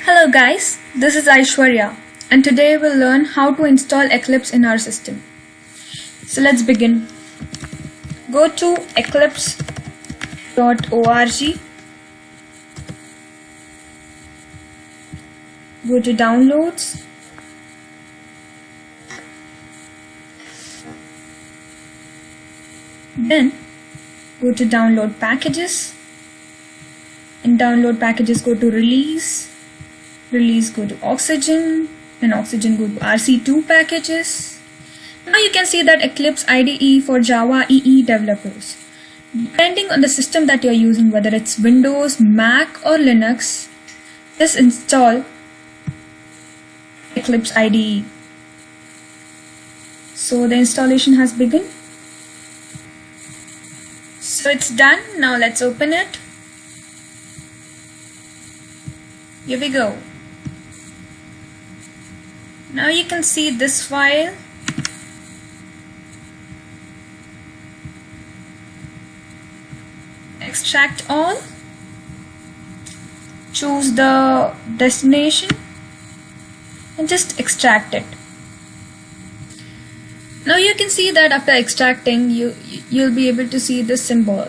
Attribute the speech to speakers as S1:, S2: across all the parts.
S1: Hello guys, this is Aishwarya and today we'll learn how to install Eclipse in our system. So let's begin. Go to eclipse.org, go to downloads, then go to download packages. In download packages go to release go to oxygen, and oxygen go to RC2 packages. Now you can see that Eclipse IDE for Java EE developers. Depending on the system that you're using, whether it's Windows, Mac or Linux, just install Eclipse IDE. So the installation has begun. So it's done. Now let's open it. Here we go. Now you can see this file. Extract all. Choose the destination and just extract it. Now you can see that after extracting you'll be able to see this symbol.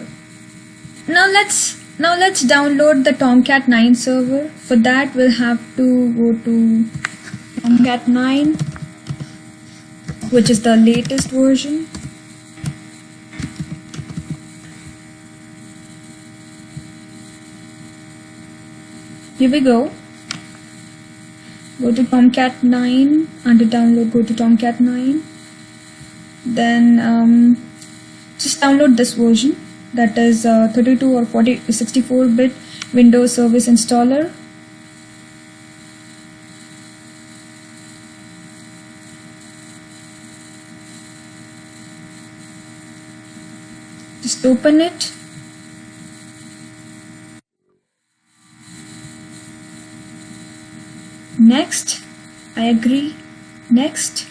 S1: Now let's download the Tomcat 9 server. For that we'll have to go to Tomcat 9, which is the latest version. Here we go. Go to Tomcat 9, under download go to Tomcat 9. Then just download this version, that is 32 or 64-bit Windows Service Installer. Just open it. Next, I agree. Next,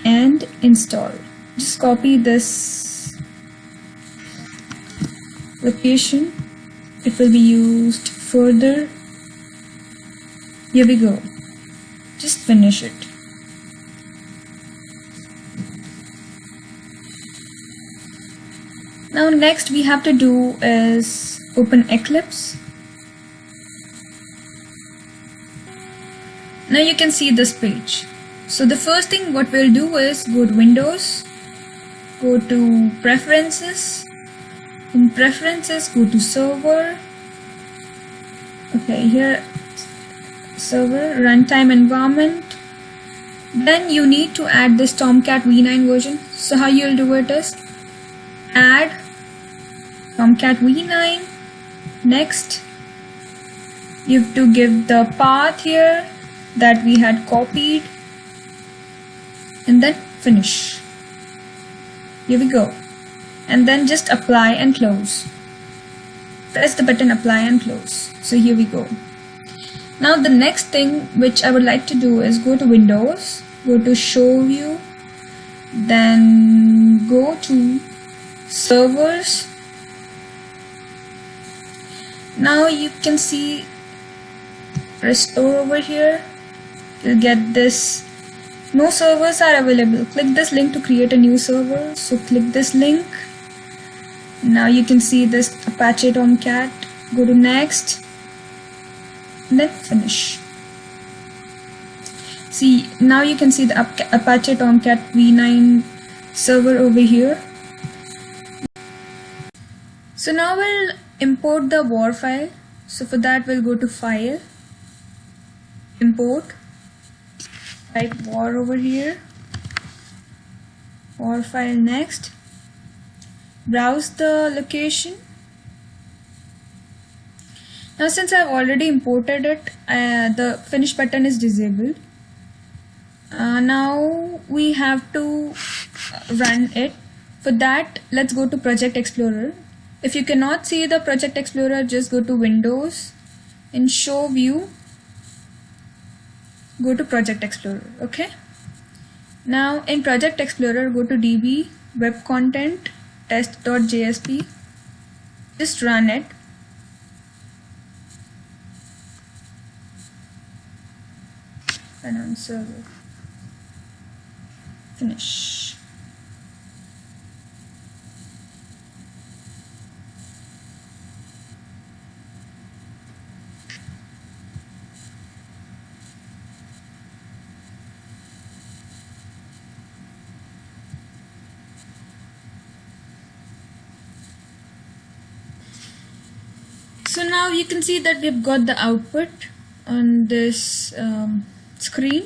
S1: and install. Just copy this location. It will be used further. Here we go. Just finish it. Now next we have to do is open Eclipse. Now you can see this page. So the first thing what we'll do is go to Windows, go to Preferences. In Preferences go to Server. Okay, here Server, Runtime Environment. Then you need to add this Tomcat V9 version. So how you'll do it is add Tomcat V9. Next you have to give the path here that we had copied, and then finish. Here we go. And then just apply and close. Press the button apply and close. So here we go. Now the next thing which I would like to do is go to Windows, go to Show View, then go to Servers. Now you can see Restore over here. You'll get this. No servers are available. Click this link to create a new server. So click this link. Now you can see this Apache Tomcat. Go to next, and then finish. See, now you can see the Apache Tomcat V9 server over here. So now we'll import the WAR file. So for that we'll go to File, Import, type WAR over here, WAR file. Next, browse the location. Now since I've already imported it, the finish button is disabled. Now we have to run it. For that let's go to Project Explorer. If you cannot see the Project Explorer, just go to Windows, in Show View, go to Project Explorer. Okay. Now in Project Explorer, go to DB, Web Content, test.jsp. Just run it. finance server. Finish. So now you can see that we've got the output on this screen.